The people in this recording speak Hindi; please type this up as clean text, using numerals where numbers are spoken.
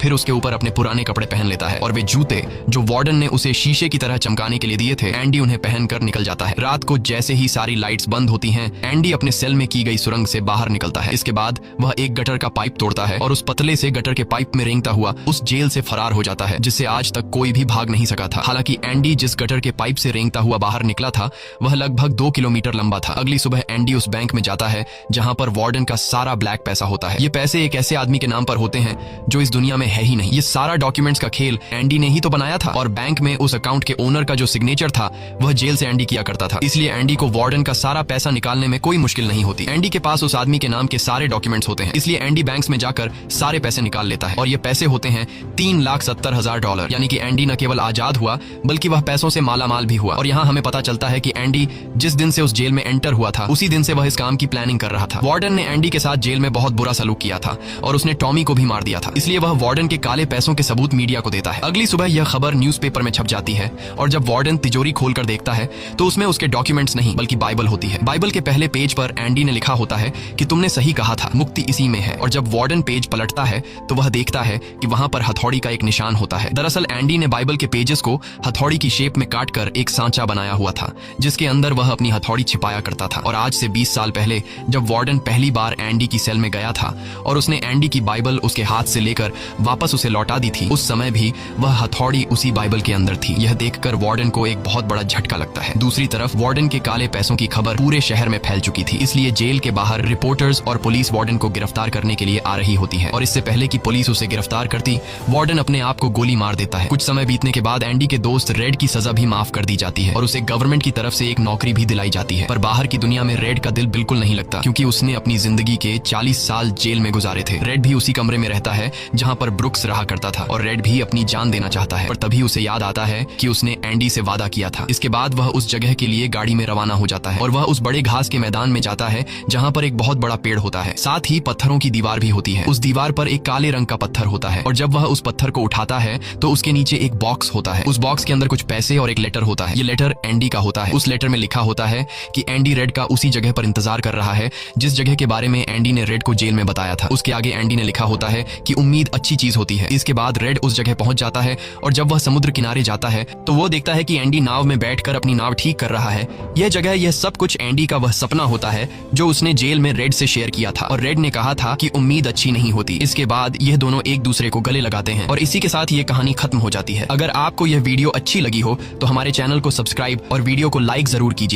फिर उसके ऊपर अपने पुराने कपड़े पहन लेता है और वे जूते जो वार्डन ने उसे शीशे की तरह चमकाने के लिए दिए थे, एंडी उन्हें पहनकर निकल जाता है। रात को जैसे ही सारी लाइट्स बंद होती हैं, एंडी अपने सेल में की गई सुरंग से बाहर निकलता है। इसके बाद वह एक गटर का पाइप तोड़ता है और उस पतले से गटर के पाइप में रेंगता हुआ उस जेल से फरार हो जाता है, जिससे आज तक कोई भी भाग नहीं सका था। हालांकि एंडी जिस गटर के पाइप से रेंगता हुआ बाहर निकला था वह लगभग 2 किलोमीटर लंबा था। अगली सुबह एंडी उस बैंक में जाता है जहां पर वार्डन का सारा ब्लैक पैसा होता है। ये पैसे एक ऐसे आदमी के नाम पर होते हैं जो इस दुनिया में है ही नहीं। ये सारा डॉक्यूमेंट्स का खेल एंडी ने ही तो बनाया था और बैंक में उस अकाउंट के ओनर का जो सिग्नेचर था वह जेल से एंडी किया करता था। इसलिए एंडी को वार्डन का सारा पैसा निकालने में कोई मुश्किल नहीं होती। एंडी के पास उस आदमी के नाम के सारे डॉक्यूमेंट्स होते हैं, इसलिए एंडी बैंक्स में जाकर सारे पैसे निकाल लेता है और ये पैसे होते हैं $3,70,000। यानी कि एंडी न केवल आजाद हुआ बल्कि वह पैसों से मालामाल भी हुआ। और यहाँ हमें पता चलता है कि एंडी जिस दिन से उस जेल में एंटर हुआ था उसी दिन से वह इस काम की प्लानिंग कर रहा था। वार्डन ने एंडी के साथ जेल में बहुत बुरा सलूक किया था और उसने टॉमी को भी मार दिया था, इसलिए वह वार्डन के काले पैसों के सबूत मीडिया को देता है। अगली सुबह यह खबर न्यूज़पेपर में छप जाती है और जब वार्डन तिजोरी खोलकर देखता है तो उसमें उसके डॉक्यूमेंट्स नहीं बल्कि बाइबल होती है। बाइबल के पहले पेज पर एंडी ने लिखा होता है कि तुमने सही कहा था, मुक्ति इसी में है। और जब वार्डन पेज पलटता है तो वह देखता है कि वहां पर हथौड़ी का एक निशान होता है। दरअसल एंडी ने बाइबल के पेजेस को हथौड़ी की शेप में काटकर एक सांचा बनाया हुआ था जिसके अंदर वह अपनी हथौड़ी छिपाया करता था। और आज से 20 साल पहले जब वार्डन पहली बार एंडी की सेल में गया था और उसने एंडी की बाइबल उसके हाथ से लेकर वापस उसे लौटा दी थी, उस समय भी वह हथौड़ी उसी बाइबल के अंदर थी। यह देखकर वार्डन को एक बहुत बड़ा झटका लगता है। दूसरी तरफ वार्डन के काले पैसों की खबर पूरे शहर में फैल चुकी थी, इसलिए जेल के बाहर रिपोर्टर्स और पुलिस वार्डन को गिरफ्तार करने के लिए आ रही होती है। और इससे पहले कि पुलिस उसे गिरफ्तार करती, वार्डन अपने आप को गोली मार देता है। कुछ समय बीतने के बाद एंडी के दोस्त रेड की सजा भी माफ कर दी जाती है और उसे गवर्नमेंट की तरफ से एक नौकरी भी दिलाई जाती है। पर बाहर की दुनिया में रेड का दिल बिल्कुल नहीं लगता क्योंकि उसने अपनी जिंदगी के 40 साल जेल में गुजारे थे। रेड भी उसी कमरे में रहता है जहां पर ब्रुक्स रहा करता था और रेड भी अपनी जान देना चाहता है, पर तभी उसे याद आता है कि उसने एंडी से वादा किया था। इसके बाद वह उस जगह के लिए गाड़ी में रवाना हो जाता है और वह उस बड़े घास के मैदान में जाता है जहां पर एक बहुत बड़ा पेड़ होता है, साथ ही पत्थरों की दीवार भी होती है। उस दीवार पर एक काले रंग का पत्थर होता है और जब वह उस पत्थर को उठाता है तो उसके नीचे एक बॉक्स होता है। उस बॉक्स के अंदर कुछ पैसे और एक लेटर होता है। ये लेटर एंडी का होता है। उस लेटर में लिखा होता है कि एंडी रेड का उसी जगह पर इंतजार कर रहा है जिस जगह के बारे में एंडी ने रेड को जेल में बताया था। उसके आगे एंडी ने लिखा होता है कि उम्मीद अच्छी चीज होती है। इसके बाद रेड उस जगह पहुंच जाता है और जब वह समुद्र किनारे जाता है तो वो देखता है कि एंडी नाव में बैठकर अपनी नाव ठीक कर रहा है। यह जगह, यह सब कुछ एंडी का वह सपना होता है जो उसने जेल में रेड से शेयर किया था और रेड ने कहा था कि उम्मीद अच्छी नहीं होती। इसके बाद यह दोनों एक दूसरे को गले लगाते हैं और इसी के साथ ये कहानी खत्म हो जाती है। अगर आपको यह वीडियो अच्छी लगी हो तो हमारे चैनल को सब्सक्राइब और वीडियो को लाइक जरूर कीजिए।